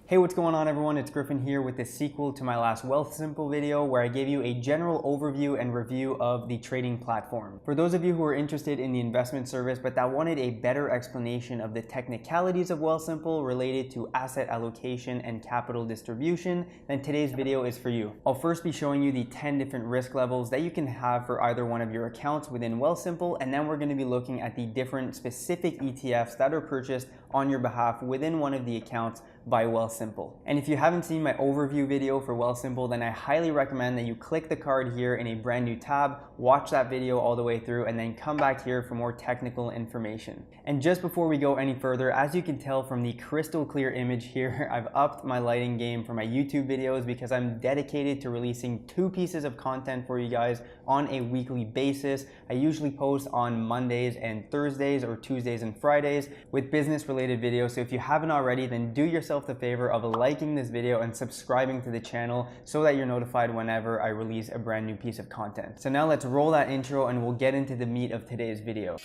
Hey, what's going on everyone? It's Griffin here with the sequel to my last Wealthsimple video where I gave you a general overview and review of the trading platform. For those of you who are interested in the investment service but that wanted a better explanation of the technicalities of Wealthsimple related to asset allocation and capital distribution, then today's video is for you. I'll first be showing you the 10 different risk levels that you can have for either one of your accounts within Wealthsimple, and then we're going to be looking at the different specific ETFs that are purchased on your behalf within one of the accounts by Wealthsimple. And if you haven't seen my overview video for Wealthsimple, then I highly recommend that you click the card here in a brand new tab, watch that video all the way through, and then come back here for more technical information. And just before we go any further, as you can tell from the crystal clear image here, I've upped my lighting game for my YouTube videos because I'm dedicated to releasing 2 pieces of content for you guys on a weekly basis. I usually post on Mondays and Thursdays or Tuesdays and Fridays with business related videos. So if you haven't already, then do yourself the favor of liking this video and subscribing to the channel so that you're notified whenever I release a brand new piece of content. So now let's roll that intro and we'll get into the meat of today's video.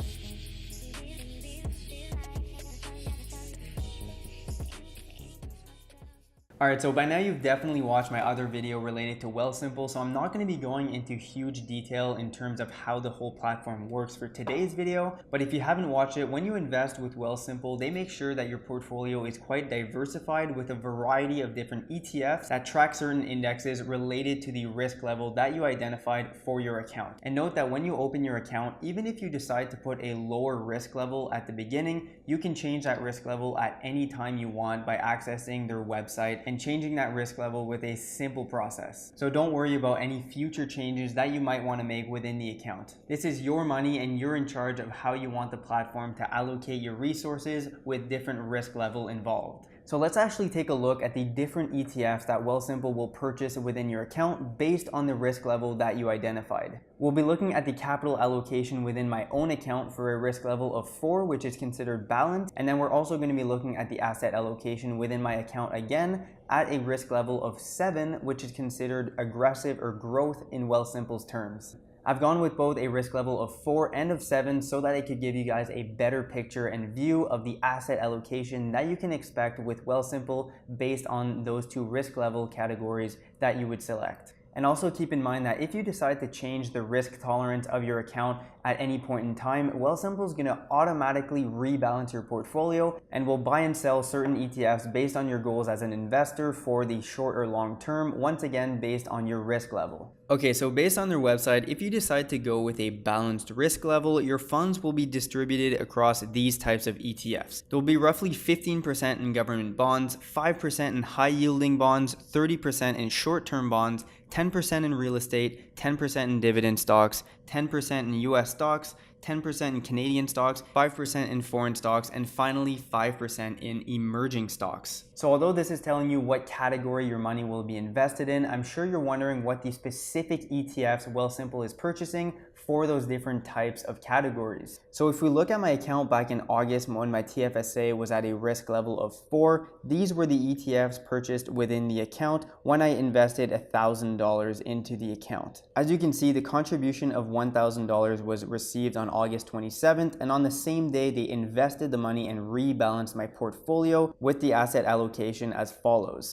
Alright, so by now you've definitely watched my other video related to Wealthsimple, so I'm not going to be going into huge detail in terms of how the whole platform works for today's video. But if you haven't watched it, when you invest with Wealthsimple, they make sure that your portfolio is quite diversified with a variety of different ETFs that track certain indexes related to the risk level that you identified for your account. And note that when you open your account, even if you decide to put a lower risk level at the beginning, you can change that risk level at any time you want by accessing their website and changing that risk level with a simple process. So don't worry about any future changes that you might want to make within the account. This is your money and you're in charge of how you want the platform to allocate your resources with different risk level involved. So let's actually take a look at the different ETFs that Wealthsimple will purchase within your account based on the risk level that you identified. We'll be looking at the capital allocation within my own account for a risk level of 4, which is considered balanced. And then we're also going to be looking at the asset allocation within my account again at a risk level of 7, which is considered aggressive or growth in Wealthsimple's terms. I've gone with both a risk level of 4 and of 7 so that I could give you guys a better picture and view of the asset allocation that you can expect with Wealthsimple based on those 2 risk level categories that you would select. And also keep in mind that if you decide to change the risk tolerance of your account at any point in time, Wealthsimple is going to automatically rebalance your portfolio and will buy and sell certain ETFs based on your goals as an investor for the short or long term, once again based on your risk level. Okay, so based on their website, if you decide to go with a balanced risk level, your funds will be distributed across these types of ETFs. There will be roughly 15% in government bonds, 5% in high yielding bonds, 30% in short-term bonds, 10% in real estate, 10% in dividend stocks, 10% in US stocks, 10% in Canadian stocks, 5% in foreign stocks, and finally 5% in emerging stocks. So although this is telling you what category your money will be invested in, I'm sure you're wondering what the specific ETFs Wealthsimple is purchasing for those different types of categories. So if we look at my account back in August when my TFSA was at a risk level of 4, these were the ETFs purchased within the account when I invested $1,000 into the account. As you can see, the contribution of $1,000 was received on August 27th, and on the same day they invested the money and rebalanced my portfolio with the asset allocation as follows.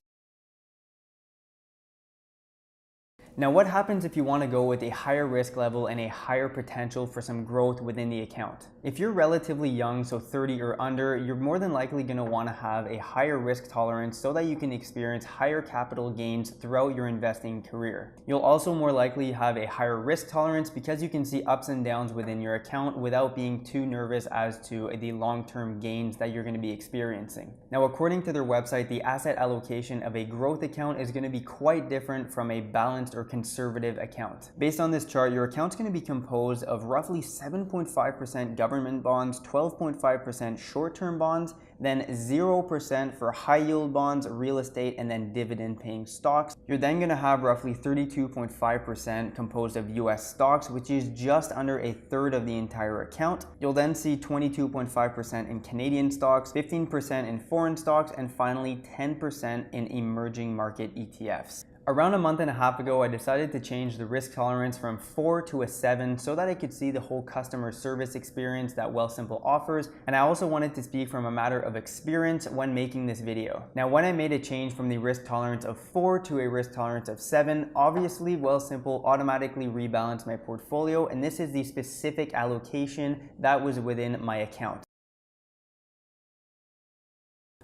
Now, what happens if you want to go with a higher risk level and a higher potential for some growth within the account? If you're relatively young, so 30 or under, you're more than likely going to want to have a higher risk tolerance so that you can experience higher capital gains throughout your investing career. You'll also more likely have a higher risk tolerance because you can see ups and downs within your account without being too nervous as to the long-term gains that you're going to be experiencing. Now, according to their website, the asset allocation of a growth account is going to be quite different from a balanced or conservative account. Based on this chart, your account's going to be composed of roughly 7.5% government bonds, 12.5% short-term bonds, then 0% for high yield bonds, real estate, and then dividend paying stocks. You're then going to have roughly 32.5% composed of US stocks, which is just under a third of the entire account. You'll then see 22.5% in Canadian stocks, 15% in foreign stocks, and finally 10% in emerging market ETFs. Around a month and a half ago, I decided to change the risk tolerance from 4 to a 7 so that I could see the whole customer service experience that Wealthsimple offers, and I also wanted to speak from a matter of experience when making this video. Now, when I made a change from the risk tolerance of 4 to a risk tolerance of 7, obviously Wealthsimple automatically rebalanced my portfolio, and this is the specific allocation that was within my account.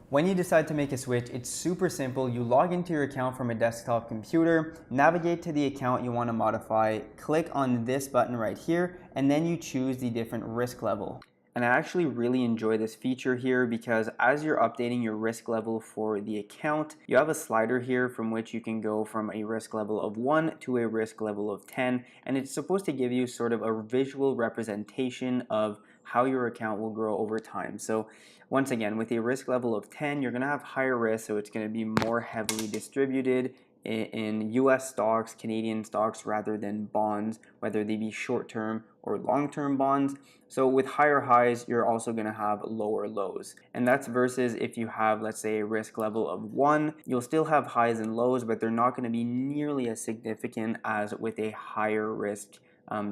When you decide to make a switch, it's super simple. You log into your account from a desktop computer, navigate to the account you want to modify, click on this button right here, and then you choose the different risk level. And I actually really enjoy this feature here because as you're updating your risk level for the account, you have a slider here from which you can go from a risk level of 1 to a risk level of 10, and it's supposed to give you sort of a visual representation of how your account will grow over time. So once again, with a risk level of 10, you're going to have higher risk, so it's going to be more heavily distributed in US stocks, Canadian stocks, rather than bonds, whether they be short-term or long-term bonds. So with higher highs, you're also going to have lower lows. And that's versus if you have, let's say, a risk level of 1, you'll still have highs and lows, but they're not going to be nearly as significant as with a higher risk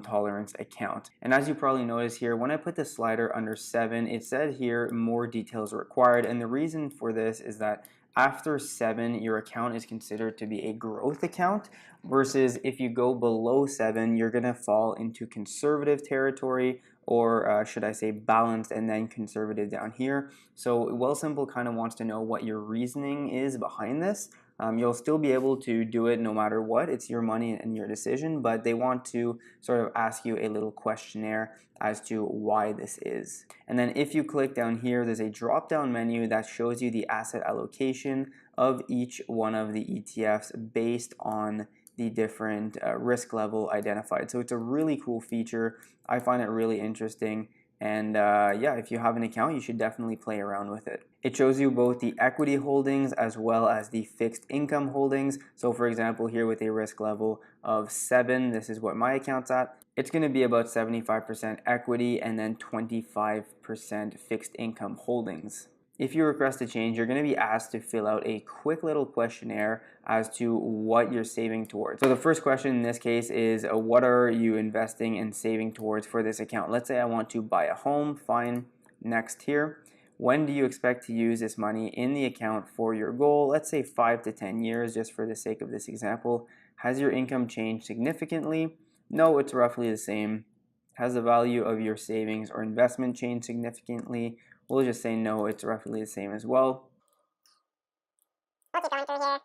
tolerance account. And as you probably notice here, when I put the slider under 7, it said here more details required. And the reason for this is that after 7, your account is considered to be a growth account, versus if you go below 7, you're going to fall into conservative territory, or should I say balanced and then conservative down here. So Wealthsimple kind of wants to know what your reasoning is behind this. You'll still be able to do it no matter what. It's your money and your decision, but they want to sort of ask you a little questionnaire as to why this is. And then if you click down here, there's a drop-down menu that shows you the asset allocation of each one of the ETFs based on the different risk level identified. So it's a really cool feature. I find it really interesting. And yeah, if you have an account, you should definitely play around with it. It shows you both the equity holdings as well as the fixed income holdings. So for example, here with a risk level of 7, this is what my account's at. It's going to be about 75% equity and then 25% fixed income holdings. If you request a change, you're going to be asked to fill out a quick little questionnaire as to what you're saving towards. So the first question in this case is, what are you investing and saving towards for this account? Let's say I want to buy a home. Fine. Next here. When do you expect to use this money in the account for your goal? Let's say 5 to 10 years, just for the sake of this example. Has your income changed significantly? No, it's roughly the same. Has the value of your savings or investment changed significantly? We'll just say no, it's roughly the same as well. Okay, going through here.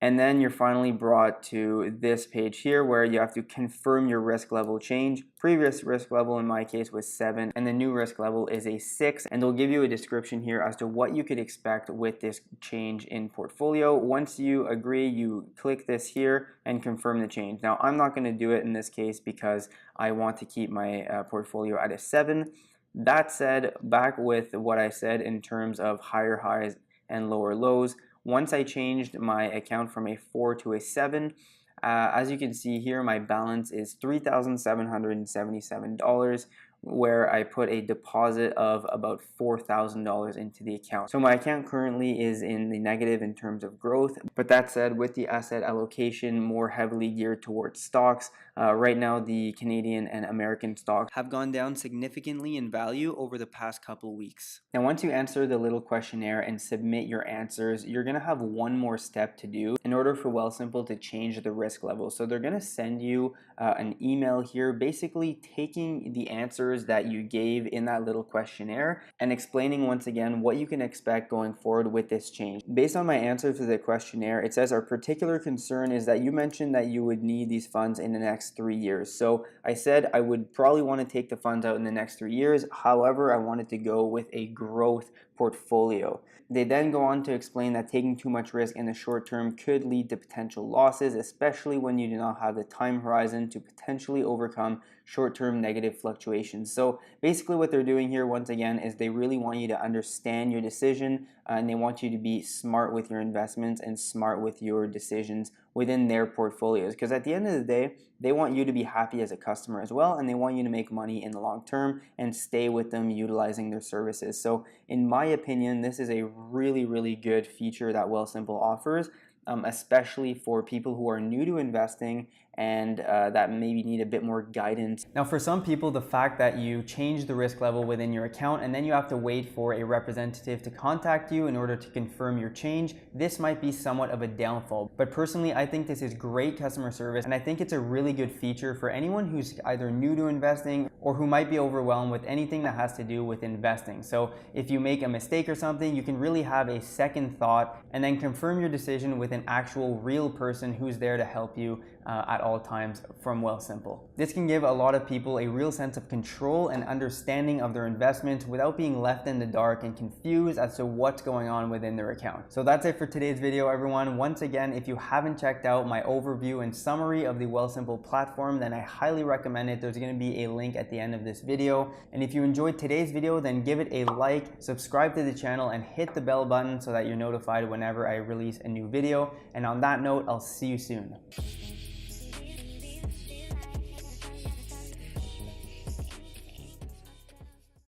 And then you're finally brought to this page here where you have to confirm your risk level change. Previous risk level in my case was 7, and the new risk level is a 6. And they'll give you a description here as to what you could expect with this change in portfolio. Once you agree, you click this here and confirm the change. Now, I'm not going to do it in this case because I want to keep my portfolio at a 7. That said, back with what I said in terms of higher highs and lower lows, once I changed my account from a 4 to a 7, as you can see here, my balance is $3,777, where I put a deposit of about $4,000 into the account. So my account currently is in the negative in terms of growth, but that said, with the asset allocation more heavily geared towards stocks, right now the Canadian and American stocks have gone down significantly in value over the past couple weeks. Now, once you answer the little questionnaire and submit your answers, you're going to have one more step to do in order for Wealthsimple to change the risk level. So they're going to send you an email here, basically taking the answers that you gave in that little questionnaire and explaining once again what you can expect going forward with this change. Based on my answer to the questionnaire, it says our particular concern is that you mentioned that you would need these funds in the next 3 years. So I said I would probably want to take the funds out in the next 3 years. However, I wanted to go with a growth portfolio. They then go on to explain that taking too much risk in the short term could lead to potential losses, especially when you do not have the time horizon to potentially overcome short-term negative fluctuations. So basically what they're doing here once again is they really want you to understand your decision, and they want you to be smart with your investments and smart with your decisions within their portfolios, because at the end of the day, they want you to be happy as a customer as well, and they want you to make money in the long term and stay with them utilizing their services. So in my opinion, this is a really, really good feature that Wealthsimple offers. especially for people who are new to investing and that maybe need a bit more guidance. Now, for some people, the fact that you change the risk level within your account and then you have to wait for a representative to contact you in order to confirm your change, this might be somewhat of a downfall. But personally, I think this is great customer service, and I think it's a really good feature for anyone who's either new to investing or who might be overwhelmed with anything that has to do with investing. So if you make a mistake or something, you can really have a second thought and then confirm your decision with an actual real person who's there to help you at all times from Wealthsimple. This can give a lot of people a real sense of control and understanding of their investments without being left in the dark and confused as to what's going on within their account. So that's it for today's video, everyone. Once again, if you haven't checked out my overview and summary of the Wealthsimple platform, then I highly recommend it. There's going to be a link at the end of this video. And if you enjoyed today's video, then give it a like, subscribe to the channel, and hit the bell button so that you're notified whenever I release a new video. And on that note, I'll see you soon.